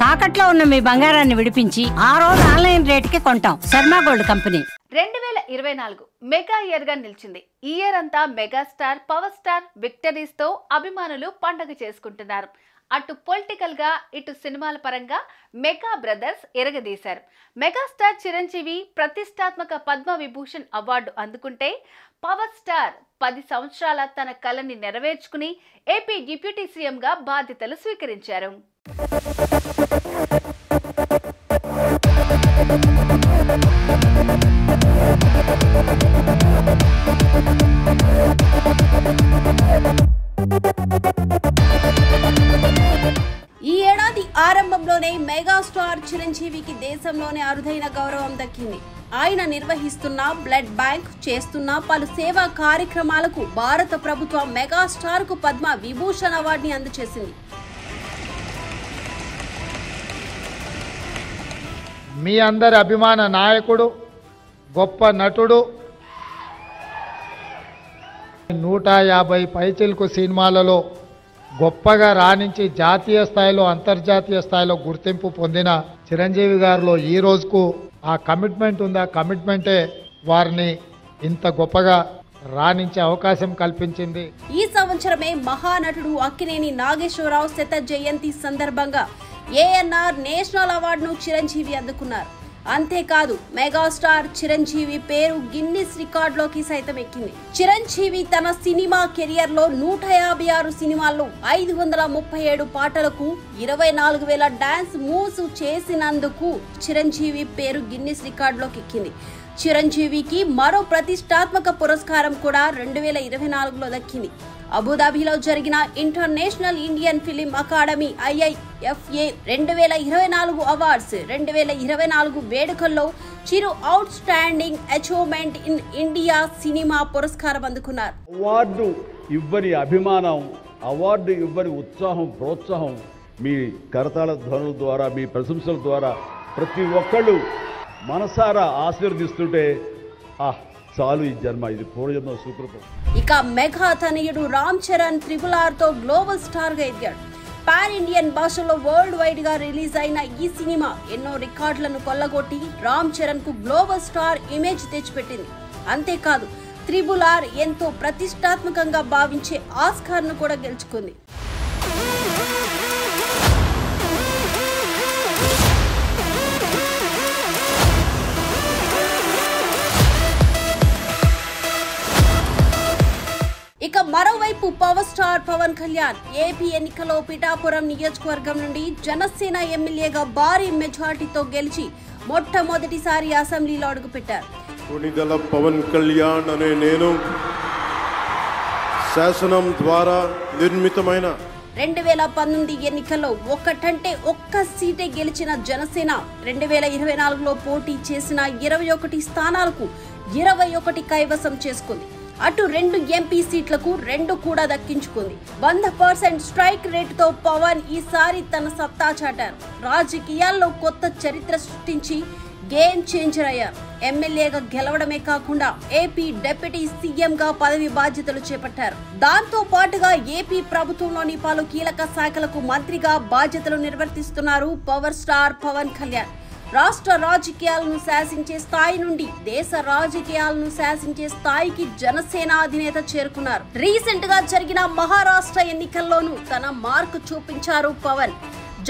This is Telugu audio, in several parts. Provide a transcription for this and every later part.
తాకట్లో ఉన్న మీ బంగారాన్ని విడిపించి ఆ రోజు ఆన్లైన్ రేటుకి కొంటాం. Sharma gold company. 2024 mega year గా నిలిచింది. ఈ ఇయర్ అంతా మెగాస్టార్, పవర్ స్టార్ విక్టరీస్ తో అభిమానులు పండుగ చేసుకుంటున్నారు. అటు పొలిటికల్ గా ఇటు సినిమాల పరంగా మెగా బ్రదర్స్ ఎరగదీశారు. మెగాస్టార్ చిరంజీవి ప్రతిష్టాత్మక పద్మ విభూషణ్ అవార్డు అందుకుంటే, పవర్ స్టార్ 10 సంవత్సరాల తన కలని నెరవేర్చుకుని ఏపీ డిప్యూటీ సీఎం గా బాధ్యతలు స్వీకరించారు. ఈ ఏడాది ఆరంభంలోనే మెగాస్టార్ చిరంజీవికి దేశంలోనే అరుదైన గౌరవం దక్కింది. ఆయన నిర్వహిస్తున్న బ్లడ్ బ్యాంక్, చేస్తున్న పలు సేవా కార్యక్రమాలకు భారత ప్రభుత్వం మెగాస్టార్ కు పద్మ విభూషణ్ అవార్డుని అందజేసింది. మీ అందరి అభిమాన నాయకుడు, గొప్ప నటుడు, 150 పైచిలకు సినిమాలలో గొప్పగా రాణించి జాతీయ స్థాయిలో, అంతర్జాతీయ స్థాయిలో గుర్తింపు పొందిన చిరంజీవి గారిలో ఈ రోజుకు ఆ కమిట్మెంట్ ఉంది. ఆ కమిట్మెంటే వారిని ఇంత గొప్పగా రాణించే అవకాశం కల్పించింది. ఈ సంవత్సరమే మహానటుడు అక్కినేని నాగేశ్వరరావు శత జయంతి సందర్భంగా ఏఎన్ఆర్ నేషనల్ అవార్డును చిరంజీవి అందుకున్నారు. అంతేకాదు, మెగాస్టార్ చిరంజీవి పేరు గిన్నిస్ రికార్డులోకి సైతం ఎక్కింది. చిరంజీవి తన సినిమా కెరియర్ లో 156 సినిమాల్లో 537 పాటలకు 24,000 డాన్స్ మూవ్స్ చేసినందుకు చిరంజీవి పేరు గిన్నిస్ రికార్డులోకి ఎక్కింది. చిరంజీవికి మరో ప్రతిష్టాత్మక పురస్కారం కూడా 2024లో దక్కింది. అబుదాబిలో జరిగిన international Indian film academy IIFA 2024 awards 2024 వేడుకల్లో Chiru outstanding achievement in India cinema పురస్కారం అందుకున్నారు. అవార్డు ఇవ్వని అభిమానం, అవార్డు ఇవ్వని ఉత్సాహం, ప్రోత్సాహం మీ కరతాళ ధ్వనుల ద్వారా, మీ ప్రశంసల ద్వారా ప్రతి ఒక్కళ్ళు మనసారా ఆశీర్వదిస్తుంటే చాలు, ఈ జన్మ, ఇది పూర్వజన్మ సుకృతం. ఇక మెగా తనయుడు రామ్ చరణ్ RRR తో గ్లోబల్ స్టార్ గా ఎదిగాడు. పాన్ ఇండియన్ భాషలో వరల్డ్ వైడ్ గా రిలీజ్ అయిన ఈ సినిమా ఎన్నో రికార్డులను కొల్లగొట్టి రామ్ చరణ్ కు గ్లోబల్ స్టార్ ఇమేజ్ తెచ్చిపెట్టింది. అంతేకాదు, RRR ఎంతో ప్రతిష్టాత్మకంగా భావించే ఆస్కార్ ను కూడా గెలుచుకుంది. ఇక మరోవైపు power star Pawan Kalyan AP ఎన్నికల్లో పిఠాపురం నియోజకవర్గం నుండి జనసేన ఎమ్మెల్యేగా భారీ మెజార్టీతో గెలిచి మొట్టమొదటిసారి అసెంబ్లీలో అడుగుపెట్టారు. కొణిదెల పవన్ కళ్యాణ్ అనే నేను శాసనం ద్వారా నిర్మితమైన 2019 ఎన్నికల్లో ఒక్కటంటే ఒక్క సీటే గెలిచిన జనసేన 2024లో పోటీ చేసిన 21 స్థానాలకు 21 కైవసం చేసుకుంది. అటు 2 ఎంపీ సీట్లకు 2 కూడా దక్కించుకుంది. 100% స్ట్రైక్ రేటుతో పవన్ ఈసారి తన సత్తా చాటారు. రాజకీయాల్లో కొత్త చరిత్ర సృష్టించి గేమ్ చేంజర్ అయ్యారు. ఎమ్మెల్యేగా గెలవడమే కాకుండా ఏపీ డిప్యూటీ సీఎం గా పదవి బాధ్యతలు చేపట్టారు. దాంతో పాటుగా ఏపీ ప్రభుత్వంలోని పలు కీలక శాఖలకు మంత్రిగా బాధ్యతలు నిర్వర్తిస్తున్నారు పవర్ స్టార్ పవన్ కళ్యాణ్. రాష్ట్ర రాజకీయాలను శాసించే స్థాయి నుండి దేశ రాజకీయాలను శాసించే స్థాయికి జనసేన అధినేత చేరుకున్నారు. రీసెంట్ గా జరిగిన మహారాష్ట్ర ఎన్నికల్లోనూ తన మార్కు చూపించారు పవన్.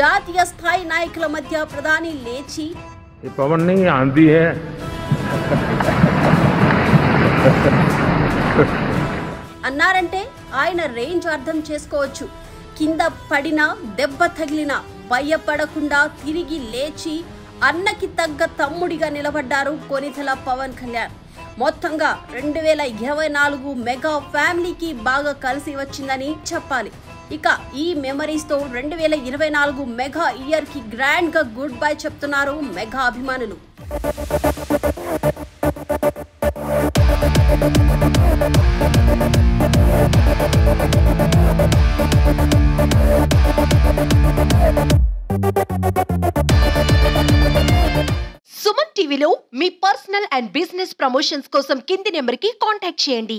జాతీయ స్థాయి నాయకుల మధ్య ప్రధాని లేచి పవన్ ని ఆంధీ హై అన్నారంటే ఆయన రేంజ్ అర్థం చేసుకోవచ్చు. కింద పడినా, దెబ్బ తగిలినా భయపడకుండా తిరిగి లేచి అన్నకి తగ్గ తమ్ముడిగా నిలబడ్డారు కొణిదెల పవన్ కళ్యాణ్. మొత్తంగా 2024 మెగా ఫ్యామిలీకి బాగా కలిసి వచ్చిందని చెప్పాలి. ఇక ఈ మెమరీస్ తో 2024 మెగా ఇయర్ కి గ్రాండ్ గా గుడ్ బై చెప్తున్నారు మెగా అభిమానులు. సుమన్ టీవీలో మీ పర్సనల్ అండ్ బిజినెస్ ప్రమోషన్స్ కోసం కింది నెంబర్కి కాంటాక్ట్ చేయండి.